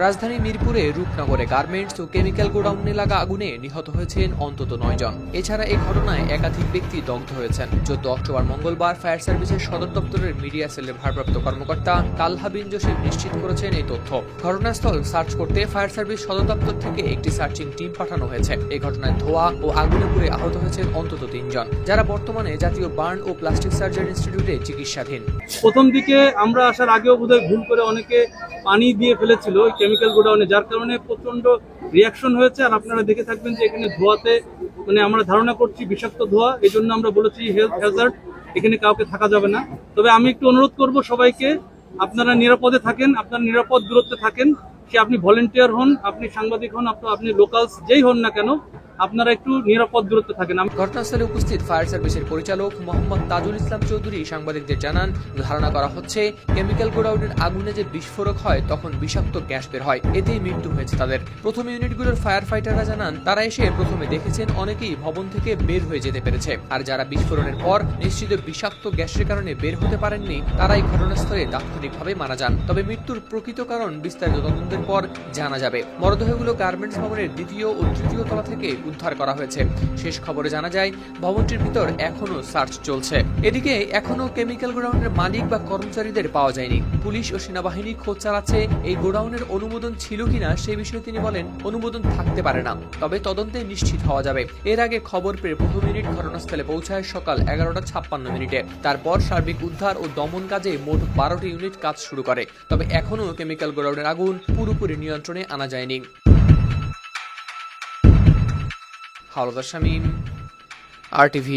রাজধানী মিরপুরে রূপনগরে গার্মেন্টস ও কেমিক্যাল গোডাউনে লাগা আগুনে নিহত হয়েছেন অন্তত 9 জন। এছাড়া এই ঘটনায় একাধিক ব্যক্তি দগ্ধ হয়েছেন। 14 অক্টোবর মঙ্গলবার ফায়ার সার্ভিসের সদর দপ্তরের মিডিয়া সেলের ভারপ্রাপ্ত কর্মকর্তা তালহা বিন জোসেফ নিশ্চিত করেছেন এই তথ্য। ঘটনাস্থল সার্চ করতে ফায়ার সার্ভিস সদর দপ্তর থেকে একটি সার্চিং টিম পাঠানো হয়েছে। এই ঘটনায় ধোঁয়া ও আগুনে পুড়ে আহত হয়েছেন অন্তত 3 জন, যারা বর্তমানে জাতীয় বার্ন ও প্লাস্টিক সার্জারি ইনস্টিটিউটে চিকিৎসাধীন। প্রথম দিকে আমরা আসার আগেও বোধহয় ভুল করে অনেকে পানি দিয়ে ফেলেছিল কেমিক্যাল গোডাউনে, যার কারণে প্রচন্ড রিয়াকশন হয়েছে। আর আপনারা দেখে থাকবেন যে এখানে ধোঁয়াতে আমরা ধারণা করছি বিষাক্ত ধোঁয়া, এই জন্য আমরা বলেছি হেলথ হ্যাজার্ড, এখানে কাউকে থাকা যাবে না। তবে আমি একটু অনুরোধ করব সবাইকে, আপনারা নিরাপদে থাকেন, আপনার নিরাপদ দূরত্বে থাকেন। সে আপনি ভলেন্টিয়ার হন, আপনি সাংবাদিক হন, আপনি লোকালস যেই হন না কেন, আপনারা একটু নিরাপদ দূরত্বে থাকেন। ঘটনাস্থলে উপস্থিত ফায়ার সার্ভিসের পরিচালক মোহাম্মদ তাজুল ইসলাম চৌধুরী সাংবাদিকদের জানান, ধারণা করা হচ্ছে কেমিক্যাল গোডাউনের আগুনে যে বিস্ফোরক হয় তখন বিষাক্ত গ্যাস বের হয়, এতেই মৃত্যু হয়েছে তাদের। প্রথম ইউনিটগুলোর ফায়ার ফাইটাররা জানান, তারা এসে প্রথমে দেখেছেন অনেকেই ভবন থেকে বের হয়ে যেতে পেরেছে, আর যারা বিস্ফোরণের পর নিশ্চিত বিষাক্ত গ্যাসের কারণে বের হতে পারেননি তারাই ঘটনাস্থলে তাৎক্ষণিকভাবে মারা যান। তবে মৃত্যুর প্রকৃত কারণ বিস্তারিত তদন্তের পর জানা যাবে। মরদেহগুলো গার্মেন্টস ভবনের দ্বিতীয় ও তৃতীয় তলা থেকে উদ্ধার করা হয়েছে। শেষ খবরে জানা যায় ভবনটির ভিতর এখনো সার্চ চলছে। এদিকে এখনো কেমিক্যাল গোডাউনের মালিক বা কর্মচারীদের পাওয়া যায়নি। পুলিশ ও সেনাবাহিনী খোঁজ চালাচ্ছে এই গোডাউনের অনুমোদন ছিল কিনা সে বিষয়ে তিনি বলেন, অনুমোদন থাকতে পারে না, তবে তদন্তে নিশ্চিত হওয়া যাবে। এর আগে খবর পেয়ে প্রথম ইউনিট ঘটনাস্থলে পৌঁছায় সকাল 11:56 তারপর সার্বিক উদ্ধার ও দমন কাজে মোট 12টি ইউনিট কাজ শুরু করে। তবে এখনো কেমিক্যাল গোডাউনের আগুন পুরোপুরি নিয়ন্ত্রণে আনা যায়নি। হাওলাদার শামীম, RTV।